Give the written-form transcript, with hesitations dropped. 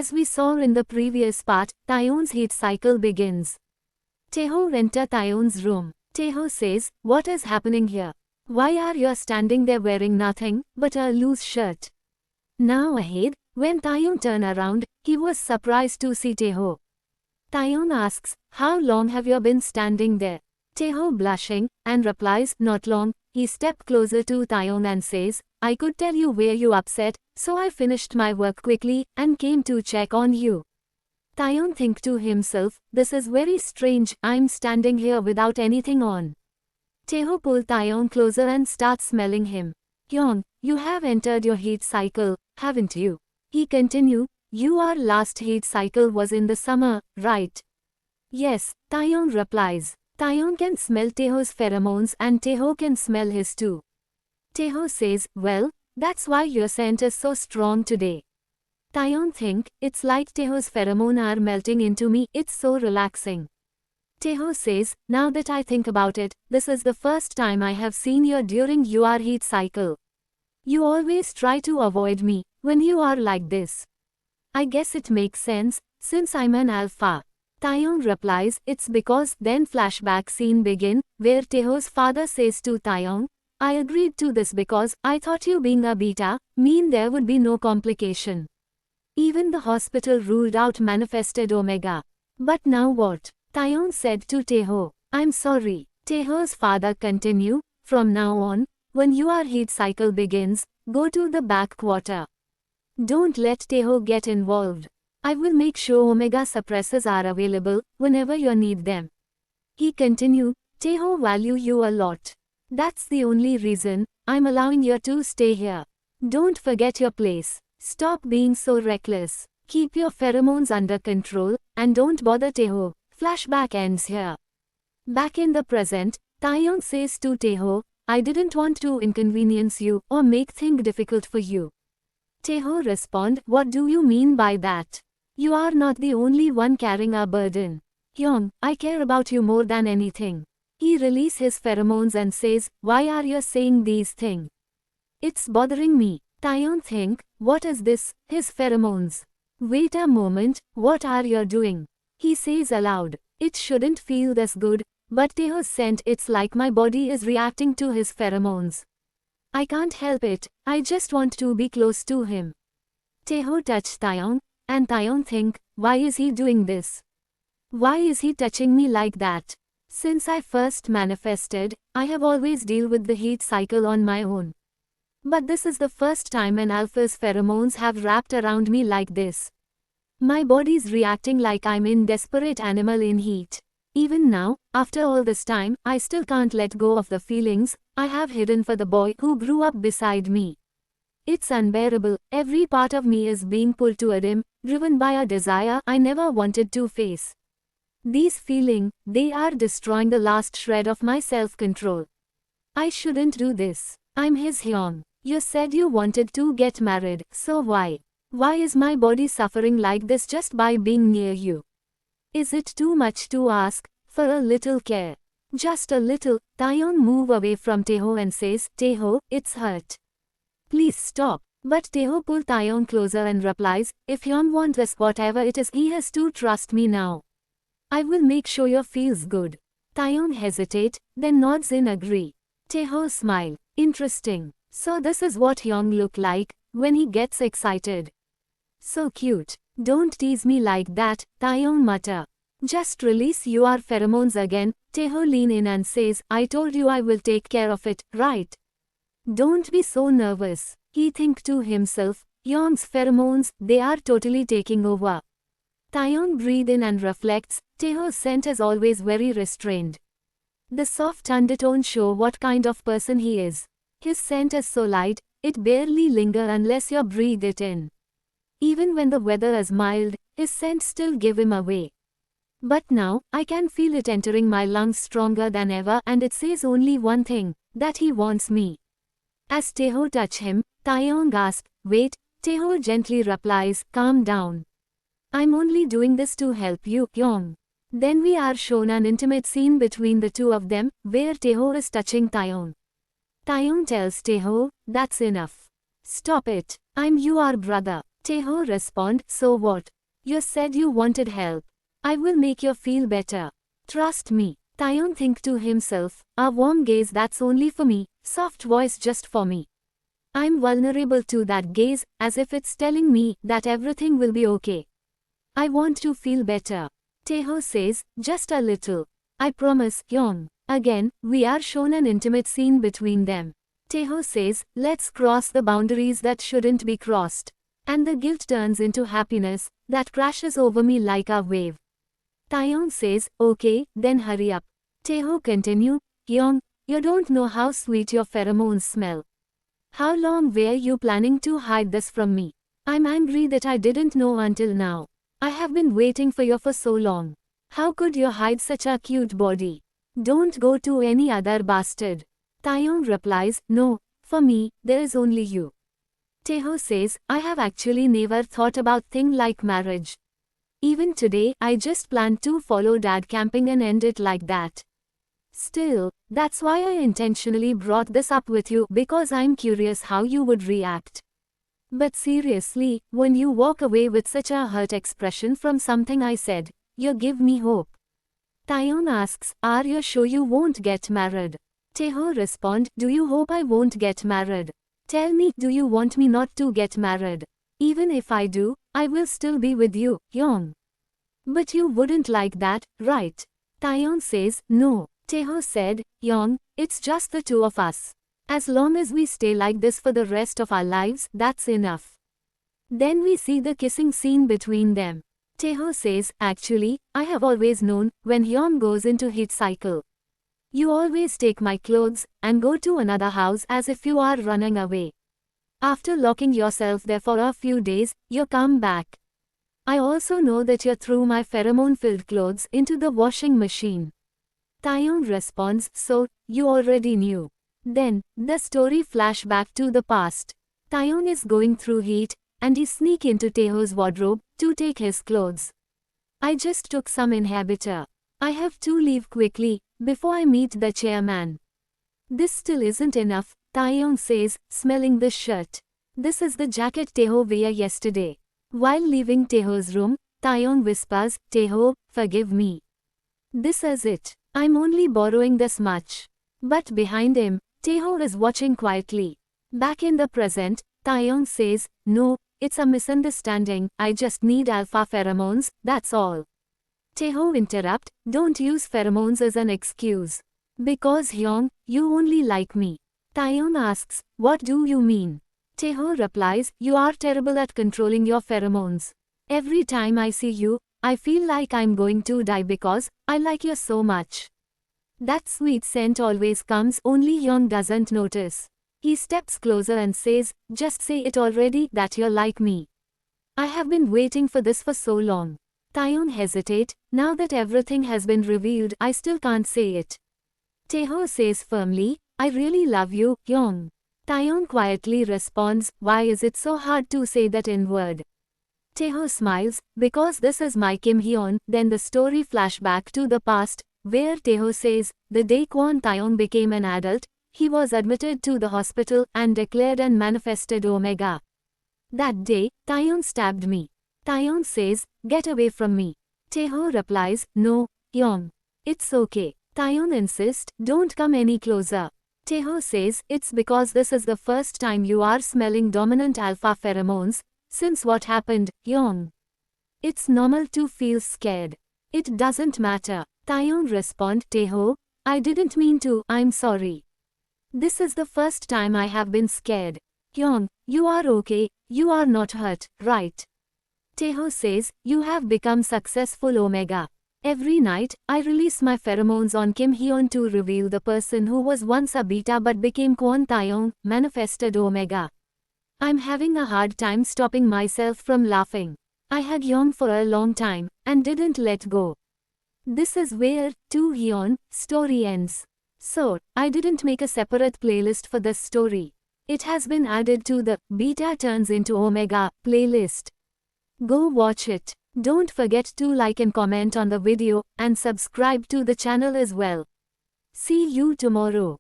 As we saw in the previous part, Taeyeon's heat cycle begins. Taeho enters Taeyeon's room. Taeho says, "What is happening here? Why are you standing there wearing nothing but a loose shirt?" Now ahead, when Taeyeon turned around, he was surprised to see Taeho. Taeyeon asks, "How long have you been standing there?" Taeho blushing, and replies, "Not long." He stepped closer to Taeyeon and says, "I could tell you were you upset, so I finished my work quickly and came to check on you." Taeyeon thinks to himself, "This is very strange, I'm standing here without anything on." Taeho pulls Taeyeon closer and starts smelling him. "Hyung, you have entered your heat cycle, haven't you?" He continued, "Your last heat cycle was in the summer, right?" "Yes," Taeyeon replies. Taeyeon can smell Taeho's pheromones and Taeho can smell his too. Taeho says, "Well, that's why your scent is so strong today." Taeyeon thinks, "It's like Taeho's pheromones are melting into me, it's so relaxing." Taeho says, "Now that I think about it, this is the first time I have seen you during your heat cycle. You always try to avoid me when you are like this. I guess it makes sense, since I'm an alpha." Taeyeon replies, "It's because." Then flashback scene begin, where Taeho's father says to Taeyeon, "I agreed to this because I thought you being a beta mean there would be no complication. Even the hospital ruled out manifested Omega. But now what?" Taeyeon said to Taeho, "I'm sorry." Taeho's father continued, "From now on, when your heat cycle begins, go to the back quarter. Don't let Taeho get involved. I will make sure Omega suppressors are available whenever you need them." He continued, "Taeho value you a lot. That's the only reason I'm allowing you to stay here. Don't forget your place. Stop being so reckless. Keep your pheromones under control, and don't bother Taeho." Flashback ends here. Back in the present, Taeyeon says to Taeho, "I didn't want to inconvenience you or make things difficult for you." Taeho responds, "What do you mean by that? You are not the only one carrying a burden. Hyung, I care about you more than anything." He releases his pheromones and says, "Why are you saying these things? It's bothering me." Taeyeon thinks, "What is this, his pheromones? Wait a moment, what are you doing?" He says aloud, "It shouldn't feel this good, but Taeho's scent, it's like my body is reacting to his pheromones. I can't help it, I just want to be close to him." Taeho touches Taeyeon, and Taeyeon thinks, "Why is he doing this? Why is he touching me like that? Since I first manifested, I have always dealt with the heat cycle on my own. But this is the first time an alpha's pheromones have wrapped around me like this. My body's reacting like I'm in desperate animal in heat. Even now, after all this time, I still can't let go of the feelings I have hidden for the boy who grew up beside me. It's unbearable, every part of me is being pulled toward him, driven by a desire I never wanted to face. These feelings, they are destroying the last shred of my self-control. I shouldn't do this. I'm his Hyung. You said you wanted to get married, so why? Why is my body suffering like this just by being near you? Is it too much to ask for a little care? Just a little." Taeyeon moves away from Taeho and says, "Taeho, it's hurt. Please stop." But Taeho pulls Taeyeon closer and replies, "If Hyun wants this, whatever it is, he has to trust me now. I will make sure you feels good." Taeyeon hesitates, then nods in agree. Taeho smiles. "Interesting. So this is what Hyung look like when he gets excited. So cute. Don't tease me like that," Taeyeon mutter. "Just release your pheromones again." Taeho leans in and says, "I told you I will take care of it, right? Don't be so nervous." He thinks to himself, Hyung's pheromones, they are totally taking over. Taeyeon breathes in and reflects, Taeho's scent is always very restrained. The soft undertones show what kind of person he is. His scent is so light, it barely lingers unless you breathe it in. Even when the weather is mild, his scent still gives him away. But now, I can feel it entering my lungs stronger than ever, and it says only one thing, that he wants me. As Taeho touches him, Taeyeon gasps, "Wait." Taeho gently replies, "Calm down. I'm only doing this to help you, Hyung." Then we are shown an intimate scene between the two of them, where Taeho is touching Taeyeon. Taeyeon tells Taeho, "That's enough. Stop it. I'm your brother. Taeho respond, so what? You said you wanted help. I will make you feel better. Trust me. Taeyeon think to himself, a warm gaze that's only for me, soft voice just for me. I'm vulnerable to that gaze, as if it's telling me that everything will be okay. I want to feel better. Taeho says, just a little. I promise, Young. Again, we are shown an intimate scene between them. Taeho says, let's cross the boundaries that shouldn't be crossed. And the guilt turns into happiness, that crashes over me like a wave. Taeyeon says, okay, then hurry up. Taeho continue, Young, you don't know how sweet your pheromones smell. How long were you planning to hide this from me? I'm angry that I didn't know until now. I have been waiting for you for so long. How could you hide such a cute body? Don't go to any other bastard. Taeyeon replies, no, for me, there is only you. Taeho says, I have actually never thought about thing like marriage. Even today, I just planned to follow dad camping and end it like that. Still, that's why I intentionally brought this up with you because I'm curious how you would react. But seriously, when you walk away with such a hurt expression from something I said, you give me hope. Taeyeon asks, are you sure you won't get married? Taeho responds, do you hope I won't get married? Tell me, do you want me not to get married? Even if I do, I will still be with you, Young. But you wouldn't like that, right? Taeyeon says, no. Taeho said, Young, it's just the two of us. As long as we stay like this for the rest of our lives, that's enough. Then we see the kissing scene between them. Taeho says, actually, I have always known, when Hyun goes into heat cycle. You always take my clothes, and go to another house as if you are running away. After locking yourself there for a few days, you come back. I also know that you threw my pheromone-filled clothes into the washing machine. Taeyeon responds, so, you already knew. Then, the story flash back to the past. Taeyeon is going through heat, and he sneak into Taeho's wardrobe, to take his clothes. I just took some inhibitor. I have to leave quickly, before I meet the chairman. This still isn't enough, Taeyeon says, smelling the shirt. This is the jacket Taeho wore yesterday. While leaving Taeho's room, Taeyeon whispers, Taeho, forgive me. This is it. I'm only borrowing this much. But behind him, Taeho is watching quietly. Back in the present, Taeyeon says, no, it's a misunderstanding, I just need alpha pheromones, that's all. Taeho interrupt, don't use pheromones as an excuse. Because Hyung, you only like me. Taeyeon asks, what do you mean? Taeho replies, you are terrible at controlling your pheromones. Every time I see you, I feel like I'm going to die because I like you so much. That sweet scent always comes, only Hyung doesn't notice. He steps closer and says, just say it already that you like me. I have been waiting for this for so long. Taeyeon hesitate, now that everything has been revealed, I still can't say it. Taeho says firmly, I really love you, Hyung. Taeyeon quietly responds, why is it so hard to say that in word? Taeho smiles, because this is my Kim Hyun. Then the story flashback to the past, where Taeho says, the day Kwon Taeyeon became an adult, he was admitted to the hospital and declared and manifested Omega. That day, Taeyeon stabbed me. Taeyeon says, get away from me. Taeho replies, no, Hyung. It's okay. Taeyeon insists, don't come any closer. Taeho says, it's because this is the first time you are smelling dominant alpha pheromones, since what happened, Hyung. It's normal to feel scared. It doesn't matter. Taeyeon responds, Taeho, I didn't mean to, I'm sorry. This is the first time I have been scared. Hyung, you are okay, you are not hurt, right? Taeho says, you have become successful Omega. Every night, I release my pheromones on Kim Hyun to reveal the person who was once a beta but became Kwon Taeyeon, manifested Omega. I'm having a hard time stopping myself from laughing. I had Hyun for a long time, and didn't let go. This is where, To Hyun, story ends. So, I didn't make a separate playlist for this story. It has been added to the Beta Turns into Omega playlist. Go watch it. Don't forget to like and comment on the video, and subscribe to the channel as well. See you tomorrow.